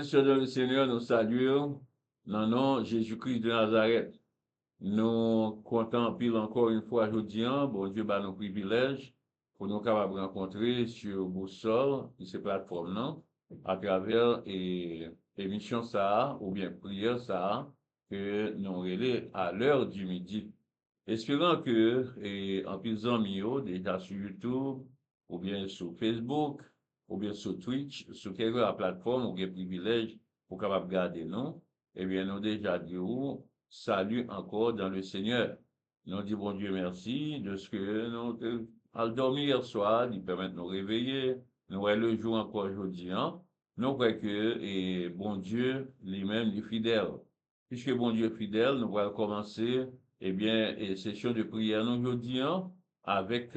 sœurs dans le Seigneur, nous saluons dans le nom de Jésus-Christ de Nazareth. Nous comptons pile encore une fois aujourd'hui, bon Dieu, nos privilèges pour nous capables de rencontrer sur Boussole, sur ces plateformes, à travers émission ça, ou bien prière ça, que nous relais à l'heure du midi. Espérant que, en plus amis, déjà sur YouTube, ou bien sur Facebook, ou bien sur Twitch, sur quelque plateforme, ou bien privilège pour capable garder nous, eh bien, nous déjà dit salut encore dans le Seigneur. Nous disons bon Dieu merci de ce que nous avons dormi hier soir, il permet de nous réveiller, nous voyons le jour encore aujourd'hui, nous croyons que bon Dieu lui-même est fidèle. Puisque bon Dieu est fidèle, nous allons commencer eh bien, session de prière nous aujourd'hui avec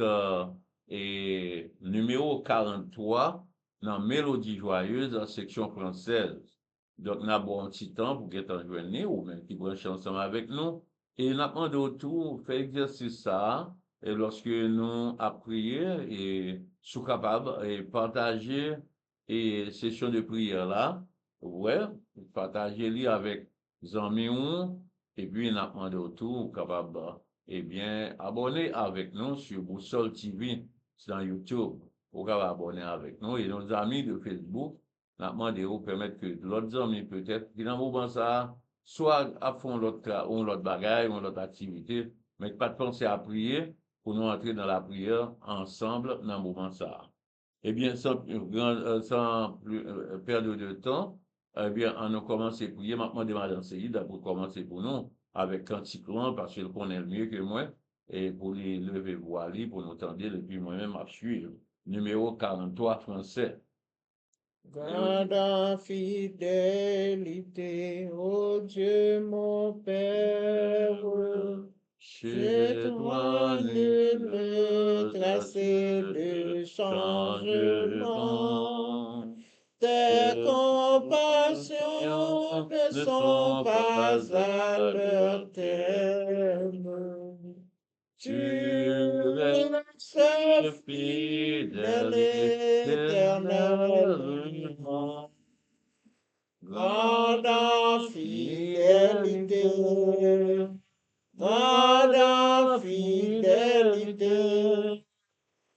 numéro 43 dans Mélodie joyeuse en section française. Donc, nous avons un petit temps pour qu'être en journée ou même qui branche ensemble avec nous. Et nous avons de retour, fait exercice ça. Et lorsque nous avons prié et sommes capables de partager et session de prière là, ouais, partager les avec les amis et puis nous avons de retour capable eh bien, abonner avec nous sur Boussole TV, sur YouTube, pour capable abonner avec nous et nos amis de Facebook. Nous avons demandé de permettre que l'autre amis peut-être, qui dans le moment ça, soit à fond l'autre bagaille, ou l'autre activité, mais pas de penser à prier pour nous entrer dans la prière ensemble dans le moment ça. Eh bien, sans plus perdre de temps, eh bien, on a commencé à prier. Maintenant, Madame Seyida pour commencer pour nous avec Cantique parce qu'elle connaît mieux que moi, et pour les lever voiler, pour nous tendre, et puis moi-même à suivre. Numéro 43 français. Garde fidélité, ô Dieu mon Père, je dois nul tracer de changement. Tes compassions ne sont pas à leur terme. Tu restes fidèle éternellement. Grande fidélité, grande fidélité.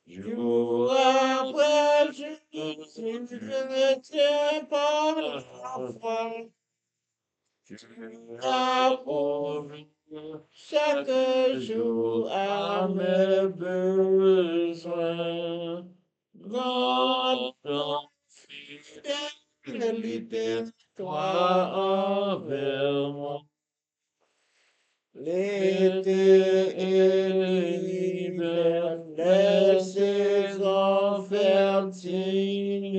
Jour après jour, je ne tiens pas la foi. Tu approuves chaque jour à mes besoins. Grande fidélité, toi envers moi. L'été et l'hiver, les saisons fertiles,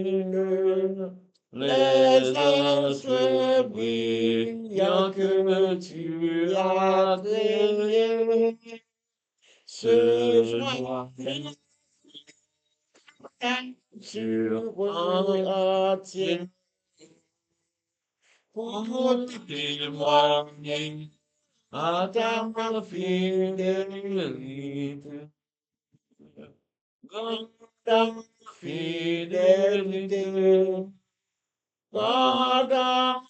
les astres brillants que tu as créés, ce joie sur entier pour témoigner à ta fidélité. Grande fidélité, grande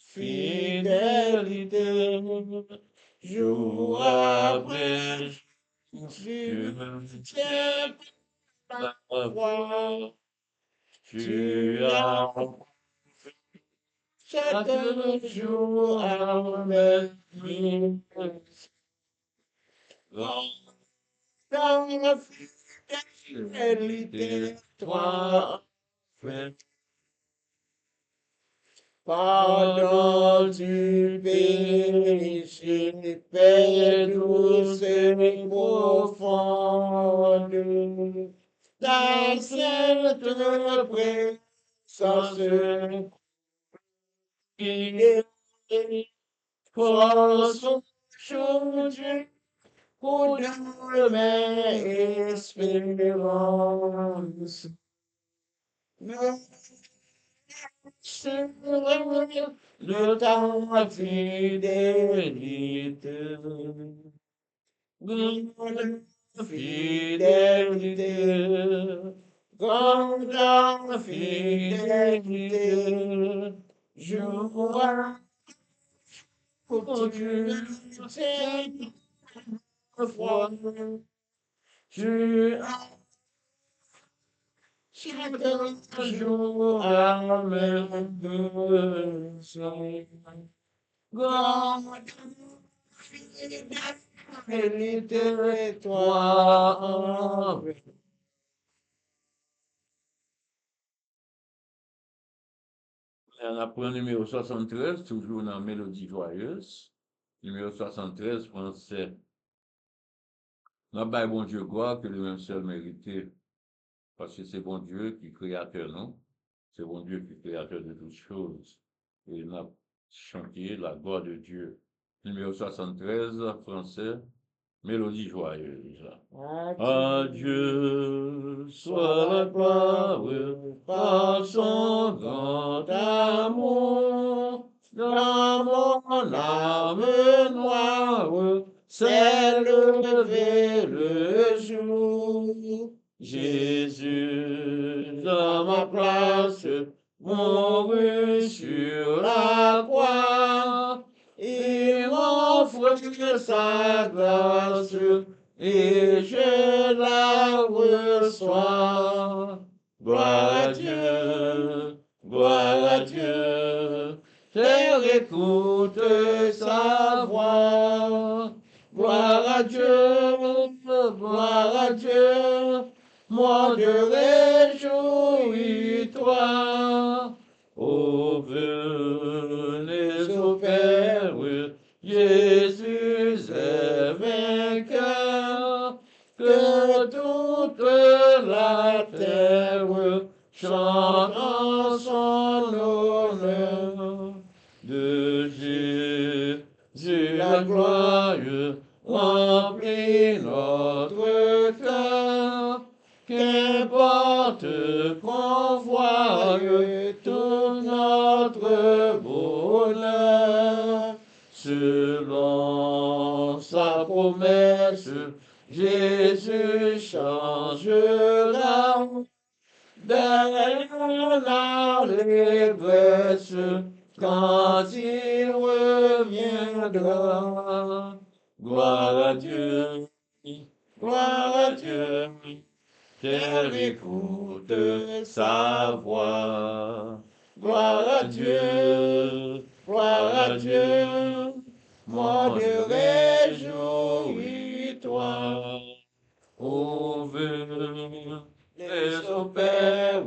fidélité, jour après jour, tu me tiens par la voix, tu as chaque jour à mes grande fidélité, toi, fait. Pardon du péché, paix douce et profonde, ta sainte présence qui est force aujourd'hui pour demain espérance. De ta fidélité, grande fidélité, grande fidélité, joie, pour tu sais foi, tu as chaque jour à mes besoins. God, fidélité, toi. On apprend le numéro 73, toujours dans Mélodie joyeuse. Numéro 73, français. N'a pas bon Dieu gloire que lui-même seul mérité. Parce que c'est bon Dieu qui est créateur, non? C'est bon Dieu qui est créateur de toutes choses. Et il a chanté la gloire de Dieu. Numéro 73, français, Mélodie joyeuse. Adieu, soit la gloire par son grand amour, dans mon âme noire, s'est levé le jour. Jésus, dans ma place, mourut sur la croix, il m'offre sa grâce, et je la reçois. Gloire à Dieu, gloire à Dieu, terre écoute sa voix. Gloire à Dieu, gloire à Dieu, monde réjouis-toi. Ô venez au Père, Jésus est vainqueur, que toute la terre chante en son honneur. De Jésus la gloire remplit notre cœur, qu'importe qu'on voie tout notre bonheur. Selon sa promesse, Jésus changera dans l'allégresse quand il reviendra. Gloire à Dieu, gloire à Dieu, terre écoute sa voix. Gloire à Dieu, monde réjouis-toi. Ô venez au Père,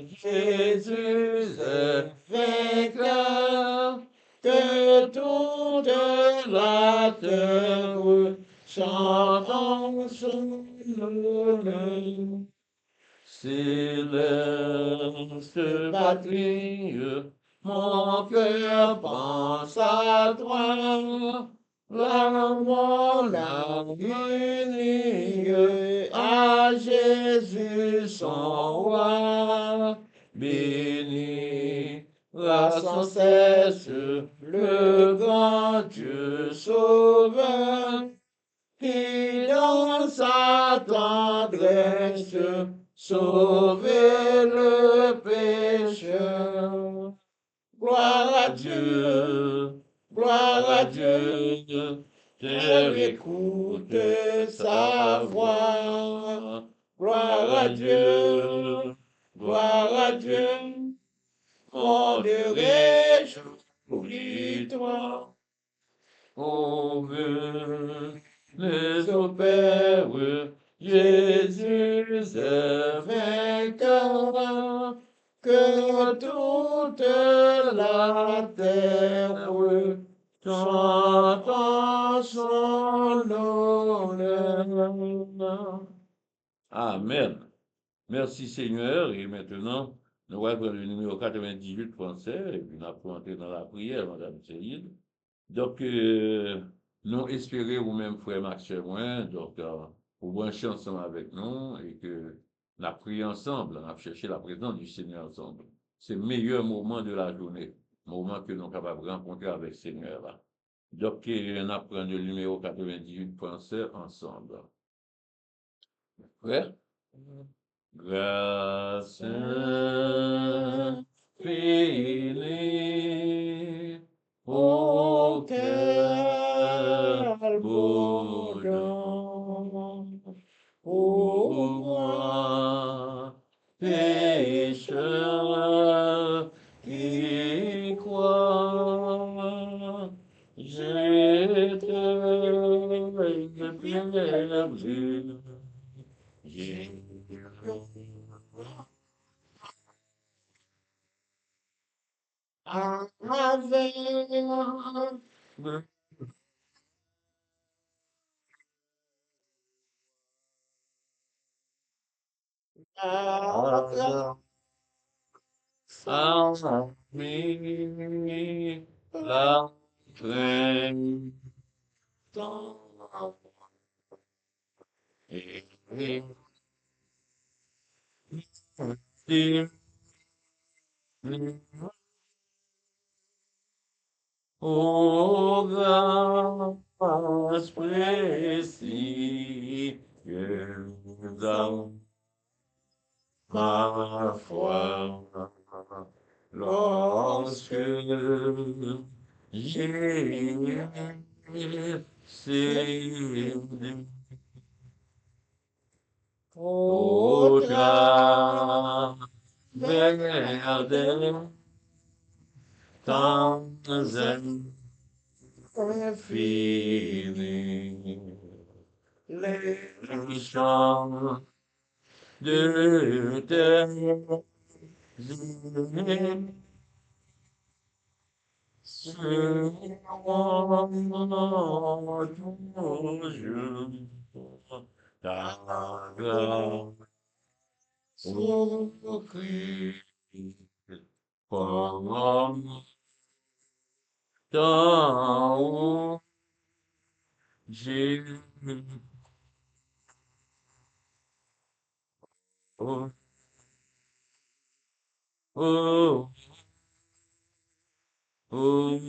Jésus est vainqueur, que toute la terre chante en son honneur. Céleste patrie, mon cœur pense à toi, là mon âme unie à Jésus son roi. Bénira sans cesse le grand Dieu sauveur, qui dans sa tendresse sauver le pécheur. Gloire à Dieu, terre écoute sa voix. Gloire à Dieu, monde réjouis-toi. On venez au Père, Jésus est vainqueur, que toute la terre chante en son honneur. Amen. Merci Seigneur. Et maintenant, nous allons prendre le numéro 98 français et puis nous allons entrer dans la prière, Madame Céline. Donc, nous espérons vous-même, frère Max et moi, donc, pour brancher ensemble avec nous et que nous prions ensemble, on a cherché la présence du Seigneur ensemble. C'est le meilleur moment de la journée, moment que nous sommes capables de rencontrer avec le Seigneur là. Donc, on apprend le numéro 98 français ensemble. Frère? Grâce fini. Oh, quel beau don pour moi, pécheur qui croit. J'étais perdu. J'ai avec ami la crainte et oh, grâce précieuse dans ma foi, lorsque j'ai cédé au travers des temps infinis, les chants de tes aînés seront toujours ta grâce au Christ. Comme dans Jésus. Oh, oh, oh,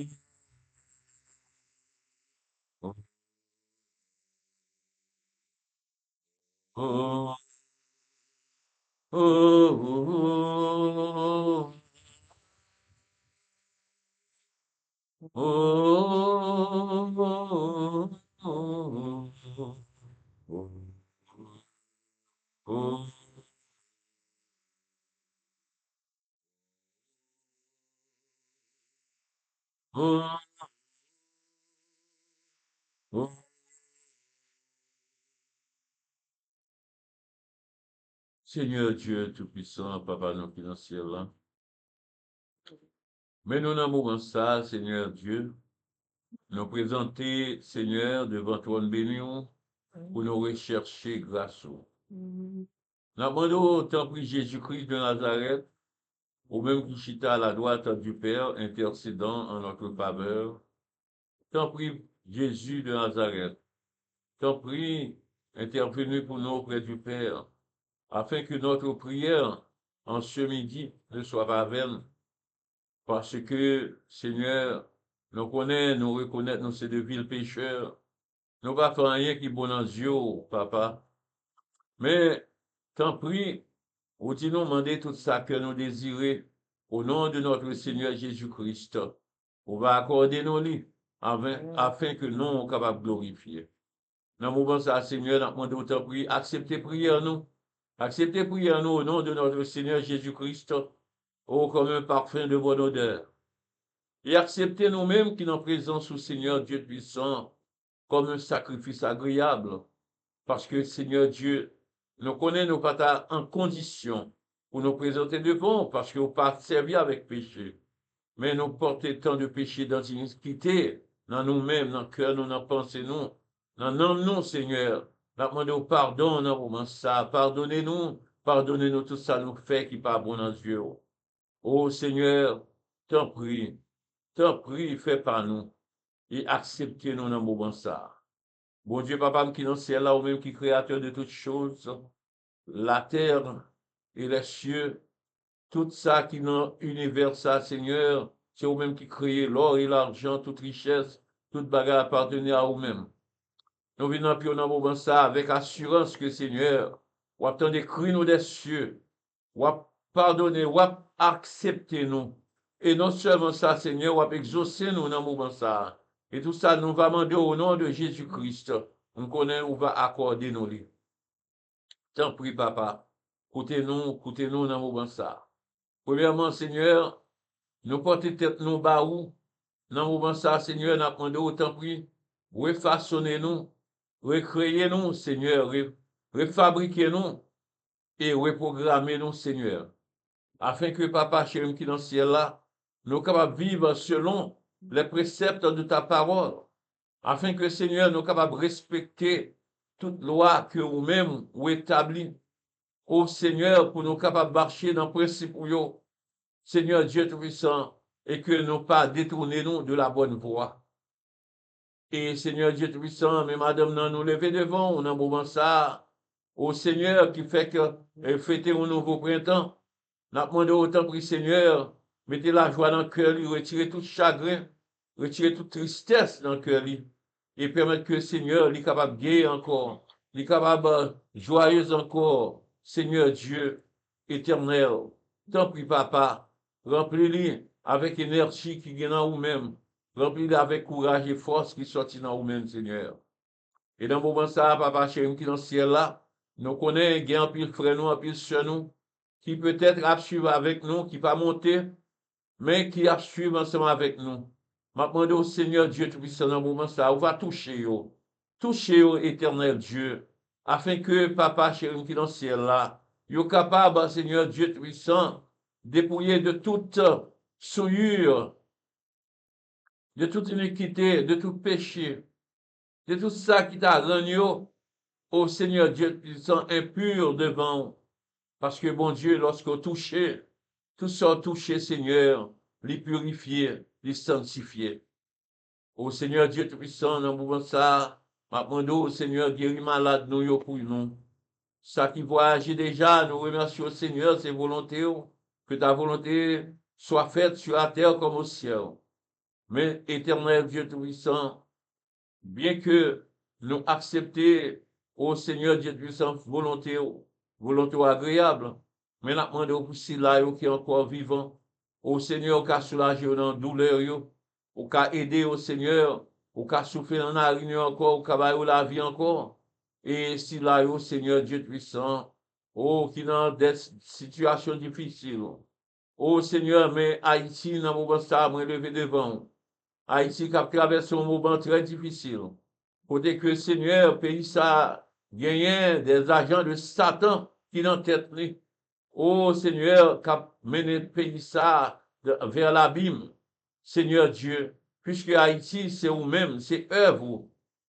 oh, oh, oh, oh, oh, oh, oh. Seigneur Dieu Tout-Puissant, Papa nous qui dans le ciel, là. Mais nous, dans le moment ça, Seigneur Dieu, nous présenter, Seigneur, devant toi, nous bénissons, pour nous rechercher grâce. Nous demandons, tant pis Jésus-Christ de Nazareth, au même qui chita à la droite du Père, intercédant en notre faveur. Tant pis Jésus de Nazareth, tant pis intervenu pour nous auprès du Père, afin que notre prière en ce midi ne soit pas vaine, parce que, Seigneur, nous connaissons, nous reconnaissons, nous sommes de vils pécheurs, nous ne pas faire rien qui est bon dans les yeux, papa. Mais, tant pis, ou dit nous demander tout ça que nous désirons, au nom de notre Seigneur Jésus-Christ. On va accorder nos lits, afin que nous soyons capables de glorifier. Dans le moment ça, Seigneur, nous demandons autant prier, acceptez prière nous. Acceptez prière nous au nom de notre Seigneur Jésus-Christ, oh, comme un parfum de bonne odeur. Et acceptez nous-mêmes qui nous présence au Seigneur Dieu puissant, comme un sacrifice agréable. Parce que, Seigneur Dieu, nous connaissons nos pas en condition pour nous présenter devant, parce que nous pas servi avec péché. Mais nous portons tant de péché dans l'iniquité, dans nous-mêmes, dans le cœur, dans nos pensées, nous, dans nous, Seigneur. Nous demandons pardon dans le moment ça. Pardonnez-nous tout ça nous fait qui pas bon dans les yeux. Oh Seigneur, t'en prie, fais par nous et acceptez-nous dans le moment ça. Bon Dieu, papa, qui est dans le ciel là, ou même qui est créateur de toutes choses, la terre et les cieux, tout ça qui est dans l'univers, ça, Seigneur, c'est vous-même qui créez l'or et l'argent, toute richesse, toute bagarre appartenait à vous-même. Nous venons puis dans moment ça avec assurance que, Seigneur, ou attendez cri nous des cieux, ou pardonner, ou accepter nous. Et non seulement ça, Seigneur, ou exaucer nous dans le moment ça. Et tout ça, nous va demander au nom de Jésus-Christ. On connaît ou va accorder nos livres. T'en prie, papa. Écoutez-nous dans le moment ça. Premièrement, Seigneur, nous portons tête nous bas où, dans le moment ça, Seigneur, nous demandé autant pris, refaçonnez-nous, recréez-nous, Seigneur, refabriquez-nous et reprogrammez-nous, Seigneur, afin que Papa chéri qui est dans le ciel là, nous sommes capables de vivre selon les préceptes de ta parole, afin que, Seigneur, nous sommes capables de respecter toute loi que vous-même vous établit, ô Seigneur, pour nous capables de marcher dans le principe où Seigneur Dieu Tout-Puissant, et que nous pas détourner nous de la bonne voie. Et Seigneur Dieu Tout-Puissant, mais Madame, nous lever devant, on a un moment ça, au Seigneur qui fait que fêter un nouveau printemps. Nous demandons autant pour Seigneur, mettez la joie dans le cœur, retirez tout chagrin, retirez toute tristesse dans le cœur, et permettre que Seigneur, il est capable de guérir encore, il est capable de joyeuse encore, Seigneur Dieu éternel. Tant pis, Papa, remplis-le avec énergie qui vient en vous-même, remplis-le avec courage et force qui sortit dans vous-même, Seigneur. Et dans le moment ça, Papa chéri qui est dans le ciel là, nous connaissons, il y a un pile frère nous, un pile sœur nous, qui peut-être a suivre avec nous, qui va monter, mais qui a suivre ensemble avec nous. Je demande au Seigneur Dieu Tout-Puissant dans le moment ça, on va toucher, éternel Dieu, afin que Papa chéri qui est dans le ciel là, yo capable, Seigneur Dieu Tout-Puissant, dépouiller de toute souillure, de toute iniquité, de tout péché, de tout ça qui t'a rendu au Seigneur Dieu Tout-Puissant impur devant. Parce que, bon Dieu, lorsqu'on touche, tout ça touché, Seigneur, les purifier, les sanctifier. Au Seigneur Dieu Tout-Puissant, dans le mouvement ça, ma demande au Seigneur, guéris malade, nous, yo, pour nous. Ça qui voyage déjà, nous remercions au Seigneur, c'est volonté, que ta volonté soit faite sur la terre comme au ciel. Mais, éternel Dieu Tout-Puissant, bien que nous acceptions au Seigneur Dieu Tout-Puissant volonté agréable, mais nous demandons pour ceux-là qui est encore vivant, au Seigneur qui a soulagé dans la douleur, ou qui a aidé au Seigneur, ou qui a souffert dans la réunion encore, ou qui a la vie encore. Et si là, au Seigneur Dieu Tout-Puissant, qui dans des situations difficiles. Oh Seigneur, mais Haïti, dans le moment ça, moi levé devant. Haïti qui a traversé un moment très difficile. Côté que Seigneur, pays ça, gagne des agents de Satan qui n'ont tête. Oh Seigneur, qui a mené le pays ça vers l'abîme. Seigneur Dieu, puisque Haïti, c'est vous-même, c'est œuvre.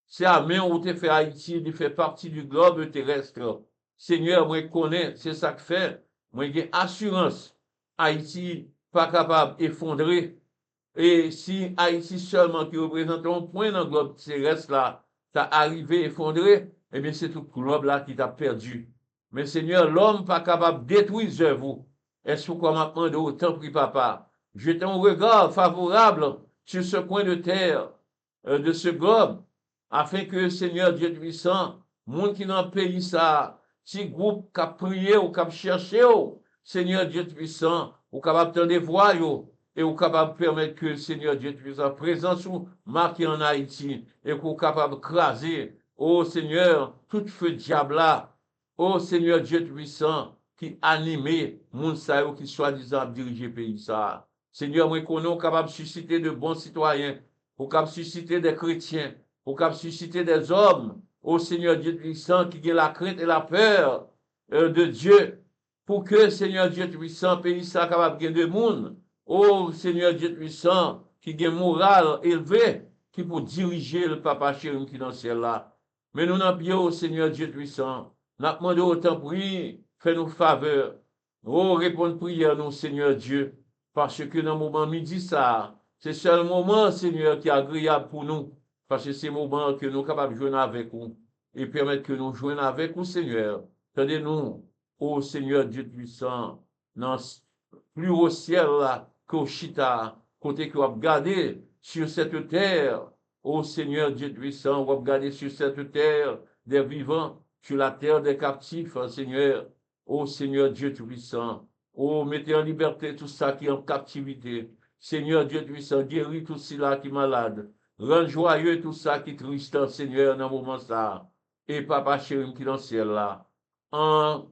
C'est à main où tu fait Haïti, il fait partie du globe terrestre. Seigneur, moi, je connais, c'est ça que fait. Moi, j'ai assurance. Haïti, pas capable d'effondrer. Et si Haïti seulement qui représente un point dans le globe terrestre là, t'as arrivé effondré, eh bien c'est tout le globe là qui t'a perdu. Mais Seigneur, l'homme pas capable de détruire vous. Est-ce qu'on m'a demandé autant pris papa? Jetez un regard favorable sur ce coin de terre, de ce globe, afin que Seigneur Dieu puissant, monde qui dans le pays ça, si groupe qui a prié ou qui a cherché, Seigneur Dieu puissant, ou capable de des voix, et vous capable de permettre que le Seigneur Dieu puissant présence ou marqué en Haïti et que vous capable de craser, oh Seigneur, tout feu diable là, oh Seigneur Dieu puissant, qui animé moun sa yo qui soi-disant diriger le pays ça. Seigneur, moi qu'on est capable de susciter de bons citoyens, pour capable de susciter des chrétiens, pour capable de susciter des hommes, oh Seigneur Dieu puissant, qui ont la crainte et la peur de Dieu, pour que Seigneur Dieu puissant, pays ça capable de gagner de monde. Oh Seigneur Dieu puissant, qui a moral élevé, qui pour diriger le papa chéri qui est dans le ciel là. Mais nous n'avons pas au Seigneur Dieu puissant. Nous avons demandé autant prier, fais-nous faveur. Oh, répondre prière, nous, Seigneur Dieu. Parce que dans le moment midi, ça, c'est seul moment, Seigneur, qui est agréable pour nous. Parce que c'est le moment que nous sommes capables de jouer avec vous. Et permettre que nous jouions avec vous, Seigneur. Tenez-nous, oh Seigneur Dieu puissant, dans plus haut ciel là, qu'au Chita, côté que vous regardez sur cette terre, ô Seigneur Dieu puissant, vous regardez sur cette terre des vivants, sur la terre des captifs, Seigneur, ô Seigneur Dieu puissant, Oh, mettez en liberté tout ça qui est en captivité. Seigneur Dieu puissant, guéris tout cela qui est malade. Rends joyeux tout ça qui est triste, Seigneur, dans le moment ça. Et papa chéri qui est dans le ciel là. En,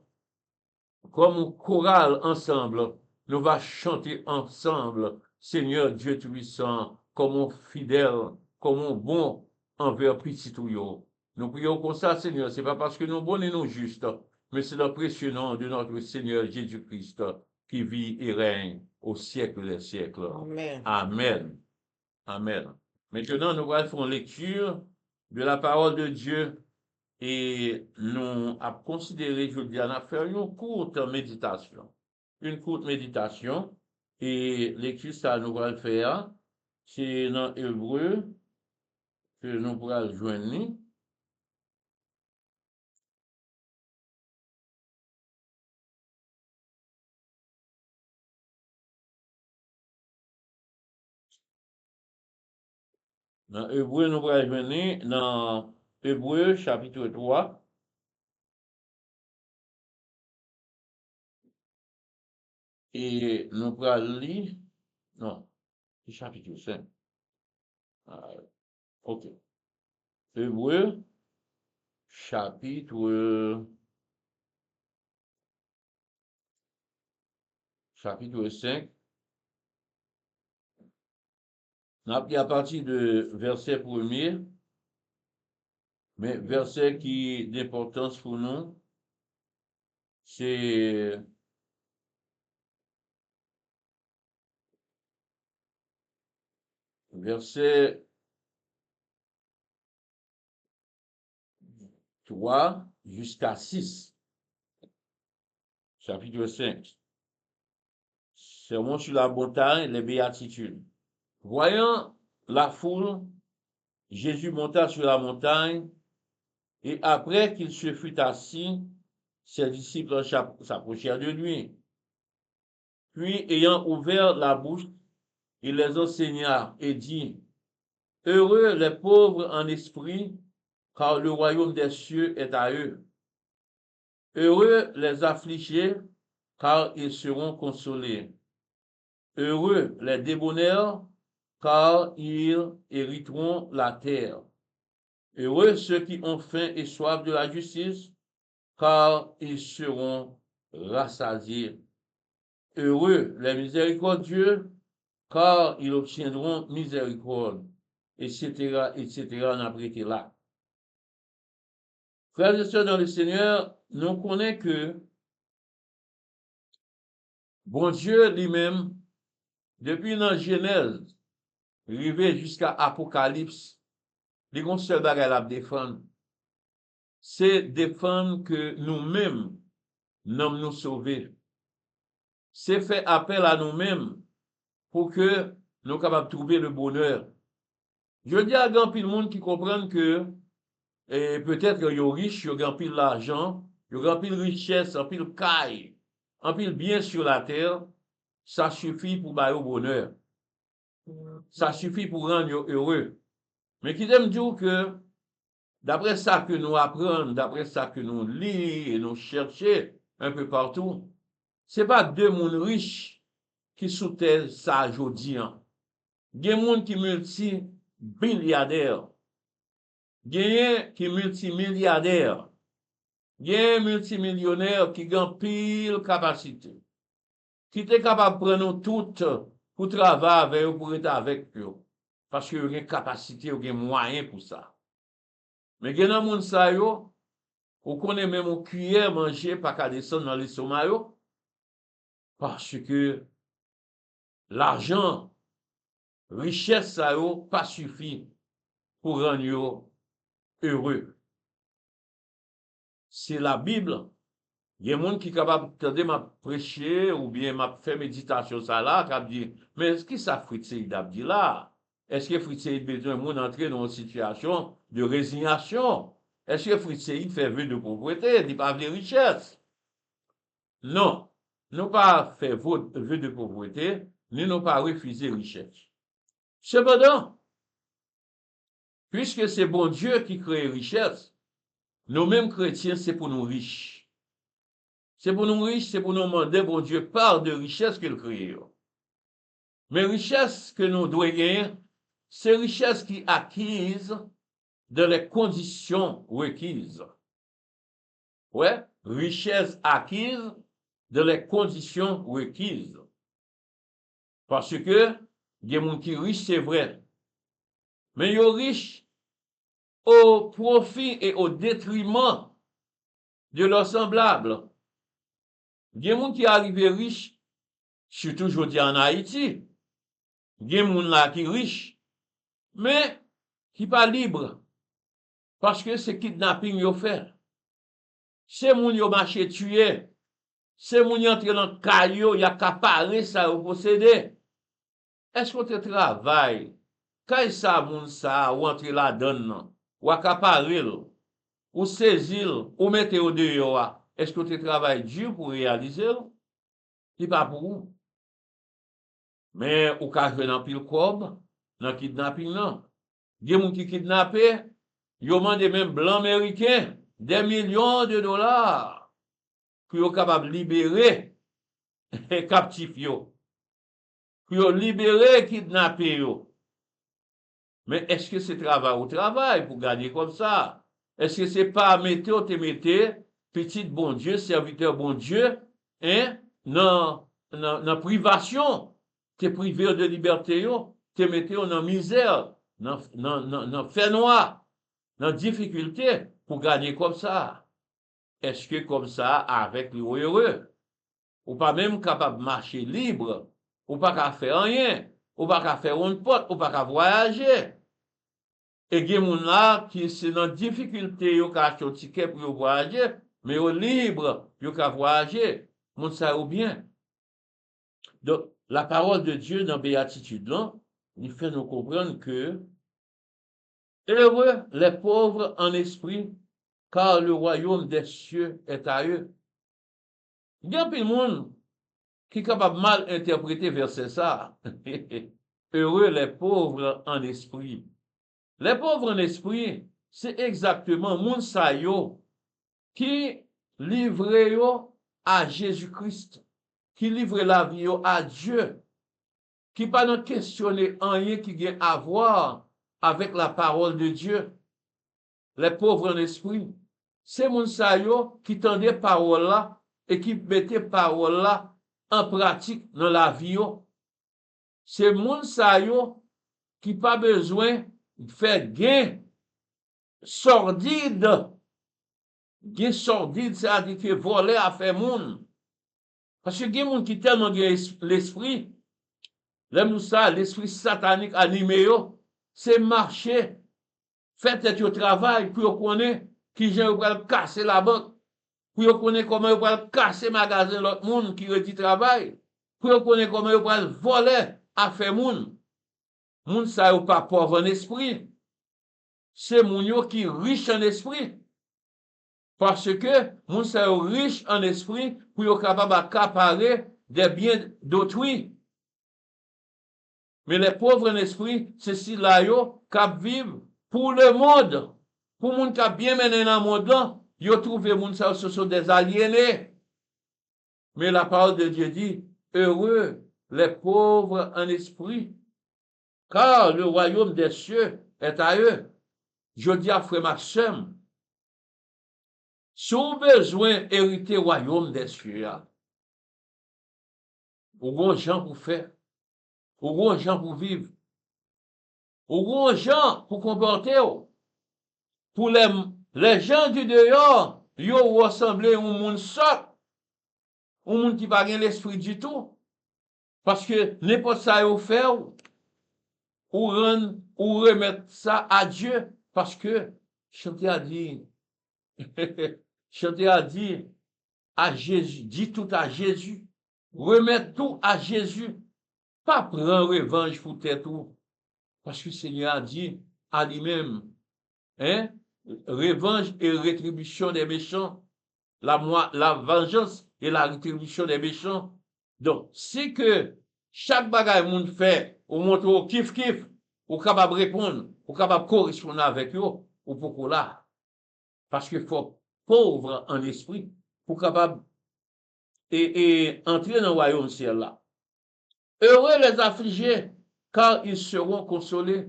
comme chorale ensemble, nous va chanter ensemble, Seigneur Dieu puissant, comme on fidèle, comme on bon envers petit tout yo. Nous prions comme ça, Seigneur. C'est pas parce que nous bons et nous justes, mais c'est le précieux nom de notre Seigneur Jésus-Christ qui vit et règne au siècle des siècles. Amen. Amen. Amen. Maintenant, nous allons faire une lecture de la parole de Dieu et nous avons considéré, je dis, on a fait une courte méditation. Une courte méditation et lecture, ça nous allons faire, c'est dans Hébreu que nous allons joindre. Dans Hébreu, nous allons joindre dans Hébreu chapitre 3. Et nous allons lire, non, c'est chapitre 5. Ah, ok. Hébreu chapitre 5. On a pris à partir de verset 1er, mais verset qui d'importance pour nous, c'est verset 3 jusqu'à 6, chapitre 5. Sermon sur la montagne, les béatitudes. Voyant la foule, Jésus monta sur la montagne, et après qu'il se fut assis, ses disciples s'approchèrent de lui. Puis, ayant ouvert la bouche, il les enseigna et dit, heureux les pauvres en esprit, car le royaume des cieux est à eux. Heureux les affligés, car ils seront consolés. Heureux les débonnaires, car ils hériteront la terre. Heureux ceux qui ont faim et soif de la justice, car ils seront rassasiés. Heureux les miséricordieux, car ils obtiendront miséricorde, etc., etc., on a prêté là. Frères et sœurs dans le Seigneur, nous connaissons que bon Dieu lui-même, depuis la Genèse, arrivé jusqu'à Apocalypse, les seul bagage à défendre, c'est défendre que nous-mêmes, nous sauver. C'est faire appel à nous-mêmes pour que nous soyons capables de trouver le bonheur. Je dis à grand pile monde qui comprennent que peut-être qu'ils sont riches, ils ont pile l'argent, ils ont pile richesse, en pile caille, en pile bien sur la terre, ça suffit pour bailler au bonheur. Ça suffit pour rendre heureux. Mais qui aime dire que d'après ça que nous apprenons, d'après ça que nous lisons et nous cherchons un peu partout, ce n'est pas deux mondes riches qui soutiennent ça aujourd'hui. Il y a des gens qui multi-milliardaires. Il y a qui multimilliardaires. Il y a un multimillionnaire qui a pile capacité. Qui est capable de prendre tout pour travailler avec eux, pour être avec eux. Parce qu'il y a une capacité, il y a un moyen pour ça. Mais il y a des gens ça yo, ou connaît même un cuillère manger pas qu'à descendre dans l'estomac yo, parce que l'argent, richesse ça yo, pas suffit pour rendre yo heureux. C'est la Bible. Il y a des gens qui sont capables de m'a prêcher ou bien m'a fait méditation ça là, qui dit, mais est-ce que ça Fritz Seyd a dit là? Est-ce que Fritz Seyd besoin de monde entrer dans une situation de résignation? Est-ce que Fritz Seyd fait vœu de pauvreté, il pas de richesse? Non, nous pas fait vœu de pauvreté, ni nous pas refusé richesse. Cependant, puisque c'est bon Dieu qui crée richesse, nous mêmes chrétiens, c'est pour nous riches. C'est pour nous riches, c'est pour nous demander, bon Dieu, part de richesse qu'il crée. Mais richesse que nous devons gagner, c'est richesse qui acquise dans les conditions requises. Ouais, richesse acquise dans les conditions requises. Parce que, il y a des gens qui sont riches, c'est vrai. Mais ils sont riches au profit et au détriment de leurs semblables. Il y a des gens qui arrivent riches, surtout aujourd'hui en Haïti. Il y a des gens là qui sont riches, mais qui ne sont pas libres. Parce que c'est kidnapping qu'ils fait. C'est moun yo marché tué. C'est moun yo entre dans caillou, y a accaparé ça ou possédé. Est-ce que tu travailles? Quand ça moun ça ou entre la donne, ou accaparé, ou saisir, ou mettre au dehors, est-ce que tu travailles dur pour réaliser? Il pas pour vous. Mais ou ka jouer dans pile cob, dans kidnapping non. Il y a moun qui kidnappé, yo mande même blanc américain des millions de dollars pour yo capable libérer captif yo. Pour yo libérer kidnappé yo. Mais est-ce que c'est travail ou travail pour garder comme ça? Est-ce que c'est pas mettre ou te mettre petit bon Dieu, serviteur bon Dieu, hein, dans privation, te priver de liberté yo, te mettre dans misère, dans fait noir, dans difficulté pour gagner comme ça? Est-ce que comme ça, avec le heureux, ou pas même capable de marcher libre, ou pas qu'à faire rien, ou pas qu'à faire une porte, ou pas qu'à voyager? Et il y a des gens là qui sont dans difficulté, ils ont acheté un ticket pour voyager, mais ils sont libres, ils ont voyager. Moun ça ou bien. Donc, la parole de Dieu dans Béatitude, là, il fait nous comprendre que heureux les pauvres en esprit, car le royaume des cieux est à eux. Il y a plein de monde qui est capable de mal interpréter verset ça. Heureux les pauvres en esprit. Les pauvres en esprit, c'est exactement moun sa yo qui livre yo à Jésus-Christ, qui livre la vie yo à Dieu, qui pas non questionner rien qui a à voir avec la parole de Dieu. Les pauvres en esprit, c'est moun sa yo qui tendait parole là et qui mettait parole là en pratique dans la vie yo. C'est moun sa yo qui pas besoin de faire gain sordide. Gain sordide, c'est-à-dire que voler à faire moun. Parce que gain moun qui tellement gain l'esprit, l'esprit satanique animé yo, c'est marcher, faire au travail pour qu'on connaisse qui j'ai pour casser la banque, pour qu'on connaisse comment on va casser magasin l'autre monde qui dit travail, pour qu'on connaisse comment on va voler à faire moun. Moun sa yo pas pauvre en esprit. C'est moun yo qui riche en esprit. Parce que moun sa yo riche en esprit pour yo capable accaparer des biens d'autrui. Mais les pauvres en esprit, c'est si là yo cap vivre pour le monde. Pour moun qui bien mené dans le monde là, yo trouvé moun sa yo ce sont des aliénés. Mais la parole de Dieu dit, heureux les pauvres en esprit, car le royaume des cieux est à eux. Je dis à frère Maxime, si vous avez besoin d'hériter le royaume des cieux, vous avez gens pour faire, vous avez gens pour vivre, vous avez gens pour comporter. Pour les gens du dehors, ils ressemblent à un monde sot, un monde qui n'a pas l'esprit du tout. Parce que n'importe ça vous faire, ou remettre ça à Dieu, parce que chanter a dit, chanter a dit à Jésus, dit tout à Jésus, remettre tout à Jésus, pas prendre revanche pour tête tout, parce que le Seigneur a dit à lui-même, hein, revanche et rétribution des méchants, la vengeance et la rétribution des méchants. Donc, c'est que chaque bagaille monde fait, ou montre au kiff, ou capable répondre, ou capable correspondre avec eux, ou pourquoi là. Parce qu'il faut pauvre en esprit, pour capable et entrer dans le royaume ciel là. Heureux les affligés, car ils seront consolés.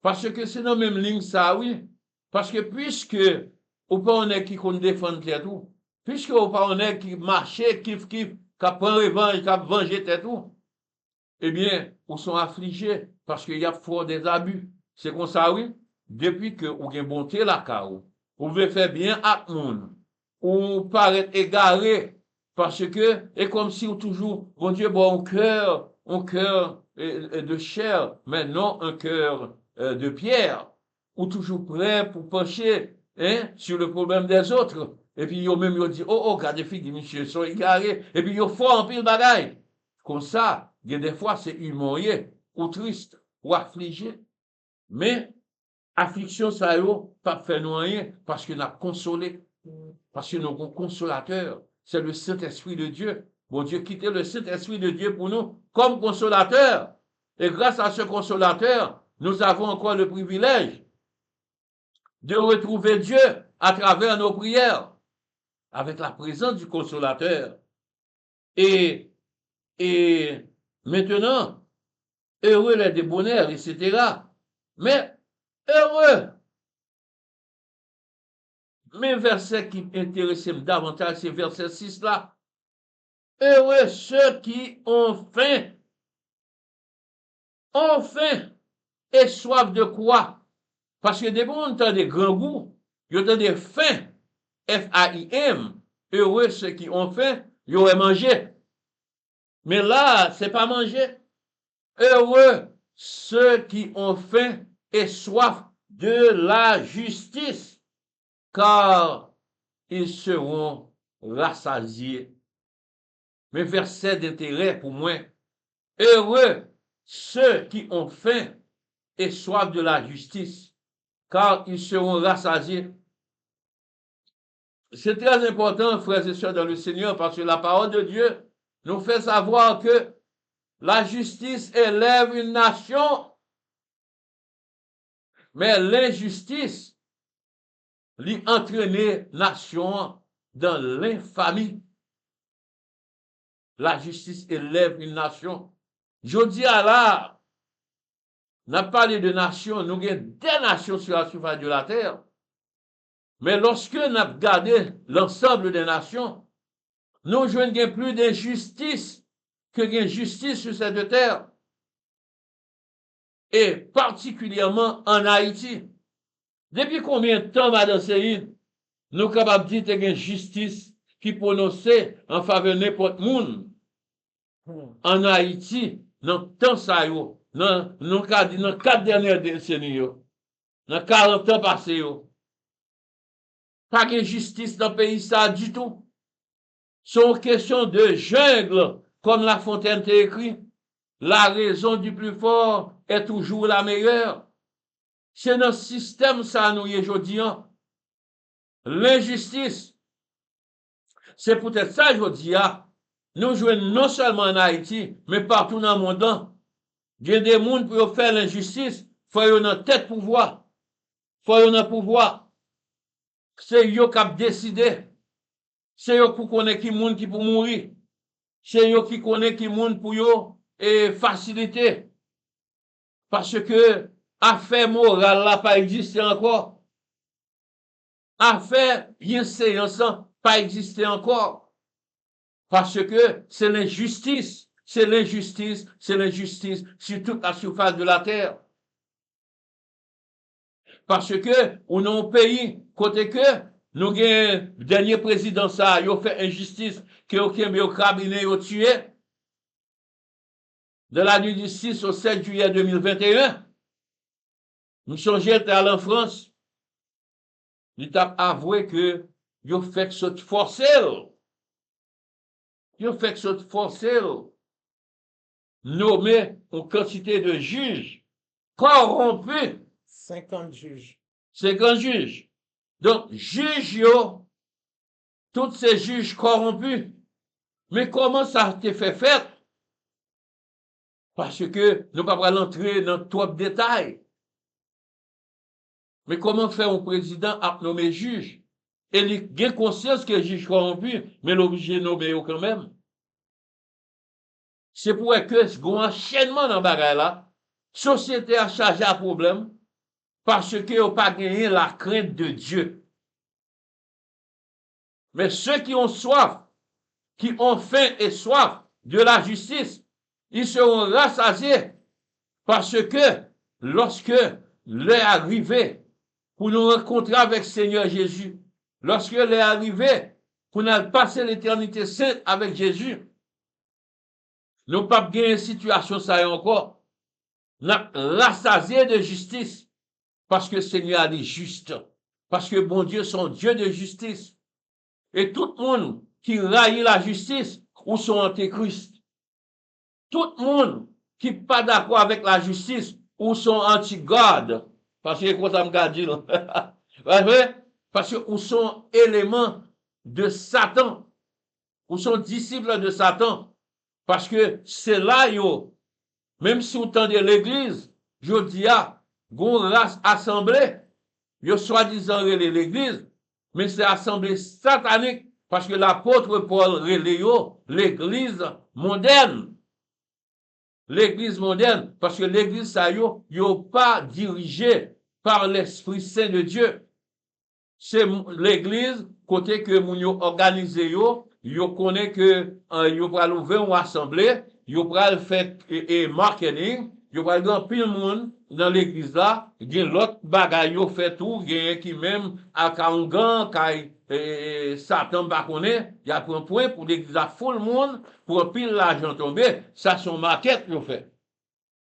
Parce que c'est dans la même ligne ça, oui. Parce que puisque ou pas on est qui compte défendre tout, puisque ou pas on est qui marche, qui prend revanche, qui venger tout, eh bien, ou sont affligés parce qu'il y a fort des abus. C'est comme ça, oui. Depuis que ou gen bonté la carou, ou veut faire bien à monde, ou paraît égaré, parce que, et comme si ou toujours, bon Dieu, bon, un cœur de chair, mais non un cœur de pierre, ou toujours prêt pour pencher hein, sur le problème des autres. Et puis, yo même, yo dit, oh, regardez, filles, monsieur, sont égarés. Et puis, yo fort en pile bagaille. Comme ça, il y a des fois, c'est humilié, ou triste, ou affligé. Mais, affliction, ça y pas fait nous rien, parce qu'il a consolé. Parce que nous avons un consolateur. C'est le Saint-Esprit de Dieu. Bon Dieu, quittez le Saint-Esprit de Dieu pour nous comme consolateur. Et grâce à ce consolateur, nous avons encore le privilège de retrouver Dieu à travers nos prières, avec la présence du consolateur. Et maintenant, heureux les débonnaires, etc. Mais heureux, mais verset qui intéresse davantage, c'est verset 6 là. Heureux ceux qui ont faim et soif de quoi? Parce que des bons ont des grands goûts, ils ont des faim, F-A-I-M. Heureux ceux qui ont faim, ils auraient mangé. Mais là, c'est pas manger. Heureux ceux qui ont faim et soif de la justice, car ils seront rassasiés. Mais verset d'intérêt pour moi. Heureux ceux qui ont faim et soif de la justice, car ils seront rassasiés. C'est très important, frères et sœurs, dans le Seigneur, parce que la parole de Dieu nous fait savoir que la justice élève une nation, mais l'injustice lui entraîne nation dans l'infamie. La justice élève une nation. Je dis à là, on a parlé de nations, nous avons des nations sur la surface de la terre. Mais lorsque nous avons regardé l'ensemble des nations, nous n'avons plus d'injustice que d'injustice sur cette terre. Et particulièrement en Haïti. Depuis combien de temps, Madame Seyid, nous sommes capables de dire qu'il y a une justice qui prononcée en faveur de n'importe monde en Haïti, dans le temps ça yo, dans les 4 dernières décennies, dans 40 ans passés, pas de justice dans le pays ça du tout. C'est une question de jungle, comme La Fontaine t'a écrit. La raison du plus fort est toujours la meilleure. C'est dans ce système ça nous y aujourd'hui. L'injustice. C'est peut-être ça aujourd'hui. Nous jouons non seulement en Haïti, mais partout dans le monde. Il y a des gens pour faire l'injustice, il faut y avoir tête pouvoir. Il faut y avoir pouvoir. C'est eux qui ont décidé. C'est eux qui connaissent qui monde qui pour mourir. C'est eux qui connaissent qui monde pour yo et faciliter. Parce que affaire morale là pas existé encore. Affaire séance pas existé encore. Parce que c'est l'injustice, c'est l'injustice, c'est l'injustice sur toute la surface de la terre. Parce que on a un pays côté que nous avons dernier président ça, il a fait injustice que aucun au cabinet a tué de la nuit du 6 au 7 juillet 2021. Nous songeons à en France. Il a avoué que il a fait ce forcé. Il a fait ce forcé. Nommer une quantité de juges corrompus. 50 juges. 50 juges. Donc, juges, yo, tous ces juges corrompus. Mais comment ça a été fait? Parce que nous ne pouvons pas entrer dans trop de détails. Mais comment faire un président à nommer juge? et il a conscience que juge corrompu, mais l'obligé de nommer quand même. C'est pour que un enchaînement dans le bagage là, société a chargé à problème, parce que n'a pas gagné la crainte de Dieu. Mais ceux qui ont soif, qui ont faim et soif de la justice, ils seront rassasiés parce que lorsque l'heure est arrivée pour nous rencontrer avec le Seigneur Jésus, lorsque l'heure est arrivée pour nous passer l'éternité sainte avec Jésus, nous n'avons pas gagné une situation ça encore. Nous sommes rassasiés de justice parce que le Seigneur est juste, parce que bon Dieu est un Dieu de justice. Et tout le monde qui raille la justice ou sont antéchrist. Tout le monde qui n'est pas d'accord avec la justice ou sont anti-God. Parce que quoi ça me garde là? Parce que ou sont éléments de Satan. Ou sont disciples de Satan. Parce que c'est là, yo, même si vous tendez l'église, je dis à, gon race assemblée, yo soi-disant l'église, mais c'est assemblée satanique. Parce que l'apôtre Paul relève l'église moderne. L'église moderne, parce que l'église, ça yo pas dirigé par l'Esprit Saint de Dieu. C'est l'église, côté que moun yo organisé yo connaît que yo pral ouvrir une assemblée, yo pral faire et marketing, yo pral grand pile monde dans l'église là, gen l'autre bagay yo fait tout, gen qui même à Kangan, kay Satan pa connaît, y a pris un point pour l'église à full monde, pour pile l'argent tomber, ça son maquette yo fait.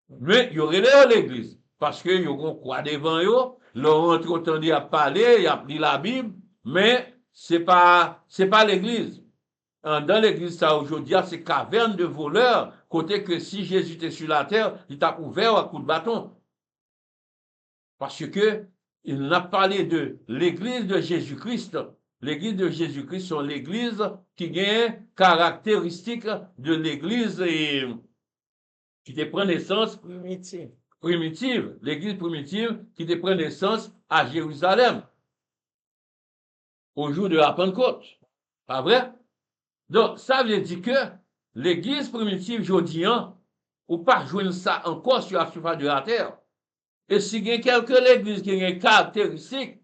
Mais yo relève l'église parce que yo gon croix devant yo, leur rentre autant à parler, y a pris la Bible, mais c'est pas l'église. Dans l'église ça aujourd'hui, c'est caverne de voleurs, côté que si Jésus était sur la terre, il t'a ouvert à coup de bâton. Parce que il n'a parlé de l'église de Jésus-Christ. L'église de Jésus-Christ sont l'église qui a caractéristique de l'église qui te prend naissance primitive. L'église primitive qui te prend naissance à Jérusalem au jour de la Pentecôte. Pas vrai? Donc, ça veut dire que l'église primitive aujourd'hui, ou pas jouer ça encore sur la surface de la terre. Et si il y a quelques églises qui ont une caractéristique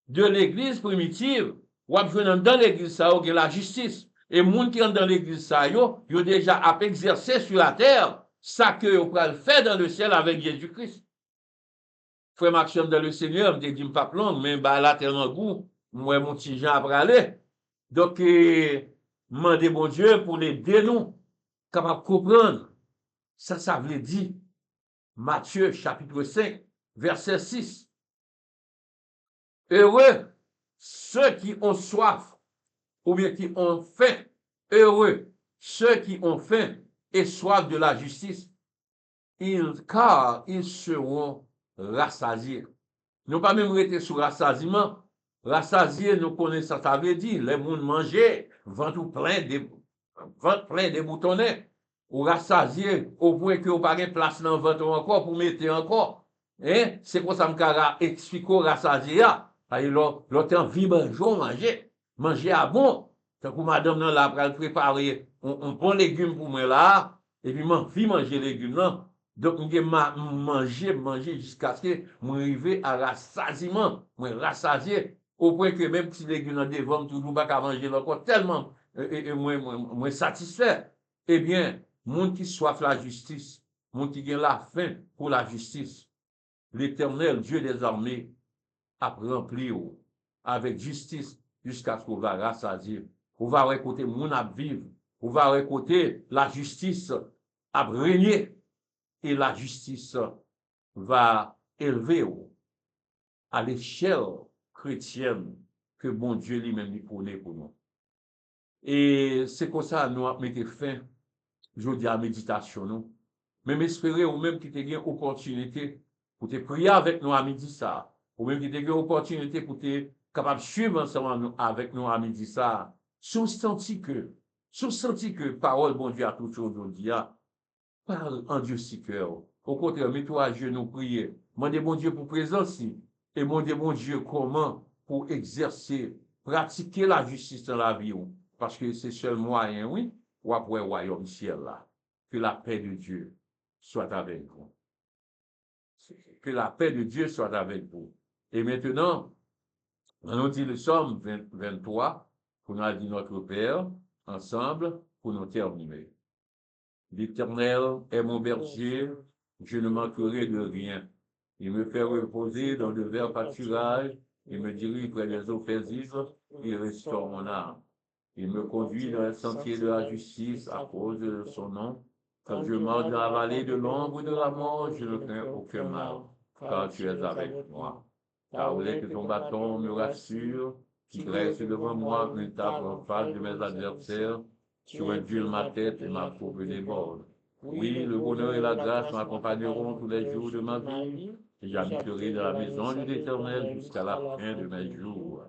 de l'église primitive, ou dans l'église ça, il y a la justice. Et les gens qui sont dans l'église ça, ils ont déjà exercé sur la terre ça que vous pouvez faire dans le ciel avec Jésus-Christ. Frère Maxime dans le Seigneur, je dis pas long, mais là tellement goût, moi mon petit Jean après aller. Donc, demandez bon Dieu pour l'aider nous, capable de comprendre. Ça veut dire, Matthieu chapitre 5, verset 6. Heureux ceux qui ont soif, ou bien qui ont faim. Heureux ceux qui ont faim et soif de la justice, car ils seront rassasiés. Nous pas même rester sur rassasiement. Rassasié, nous connaissons, ça veut dire, les gens manger, ventre plein de boutonnets, ou rassasié, au point que vous n'avez pas de place dans le ventre encore pour mettre encore. Hein? C'est quoi ça me explique rassasié? L'autre envie manger à bon. Tant que madame là, après préparer un bon légume pour moi là, et puis m'envie manger légumes là. Donc, je manger jusqu'à ce que je arrive à rassasiement, rassasié. Au point que même si les légumes devant toujours pas manger encore tellement moins satisfait. Eh bien, monde qui soif la justice, monde qui a la faim pour la justice, l'Éternel Dieu des armées a rempli avec justice jusqu'à ce qu'on va rassasier. On va récolter mon à vivre, on va récolter la justice à régner et la justice va élever à l'échelle chrétienne que bon Dieu lui-même lui prône pour nous. Et c'est comme ça nous avons mis fin, je dis à la méditation, nous. Même espérer ou même qui te gagne opportunité pour te prier avec nous à midi ça, ou même qui te gagne opportunité pour te capable de suivre ensemble avec nous à midi ça, sous senti que parole bon Dieu a toujours aujourd'hui, parle en Dieu si cœur. Au contraire, mets-toi à genoux, prier. Demandez bon Dieu pour présence, et demandez bon Dieu comment pour exercer pratiquer la justice dans la vie, parce que c'est seul moyen, oui, ou après le royaume ciel là. Que la paix de Dieu soit avec vous. Que la paix de Dieu soit avec vous. Et maintenant, on nous dit le psaume 23, pour nous dit notre Père, ensemble, pour nous terminer. L'Éternel est mon berger, je ne manquerai de rien. Il me fait reposer dans de verts pâturages, il me dirige près des eaux paisibles, il restaure mon âme. Il me conduit dans les sentiers de la justice à cause de son nom. Quand je marche dans la vallée de l'ombre de la mort, je ne crains aucun mal, car tu es avec moi. Ta houlette et ton bâton me rassurent, tu dresses devant moi une table en face de mes adversaires, tu induis ma tête et ma coupe déborde. Oui, le bonheur et la grâce m'accompagneront tous les jours de ma vie, et j'habiterai dans la maison de l'Éternel jusqu'à la fin de mes jours.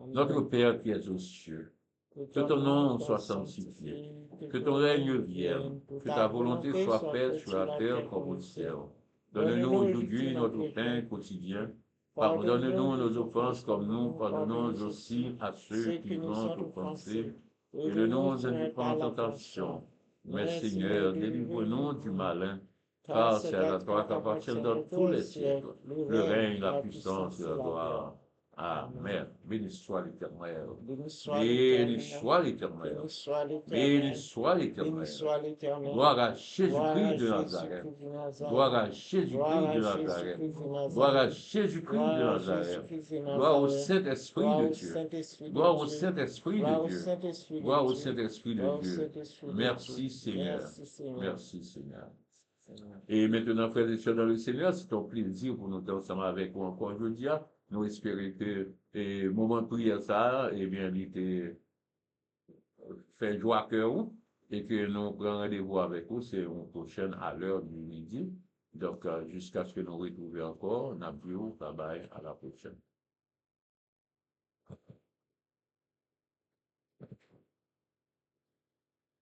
Notre Père qui es aux cieux, que ton nom soit sanctifié, que ton règne vienne, que ta volonté soit faite sur la terre comme au ciel. Donne-nous aujourd'hui notre pain quotidien. Pardonne-nous nos offenses comme nous pardonnons aussi à ceux qui nous ont offensés. Et ne nous induis pas en tentation, mais Seigneur, délivre-nous du malin, car c'est à toi qu'appartiennent dans tous les siècles le règne, la puissance et la gloire. Amen. Béni soit l'Éternel. Béni soit l'Éternel. Béni soit l'Éternel. Gloire à Jésus-Christ de Nazareth. Gloire à Jésus-Christ de Nazareth. Gloire à Jésus-Christ de Nazareth. Gloire au Saint-Esprit de Dieu. Gloire au Saint-Esprit de Dieu. Gloire au Saint-Esprit de Dieu. Merci Seigneur. Merci Seigneur. Et maintenant, frères et sœurs dans le Seigneur, c'est un plaisir pour nous être ensemble avec vous encore aujourd'hui. Nous espérons que le moment de prière, ça, eh bien, il était fait joie à cœur et que nous prenons rendez-vous avec vous, c'est une prochaine à l'heure du midi. Donc, jusqu'à ce que nous retrouvions encore, nous bye bye, à la prochaine.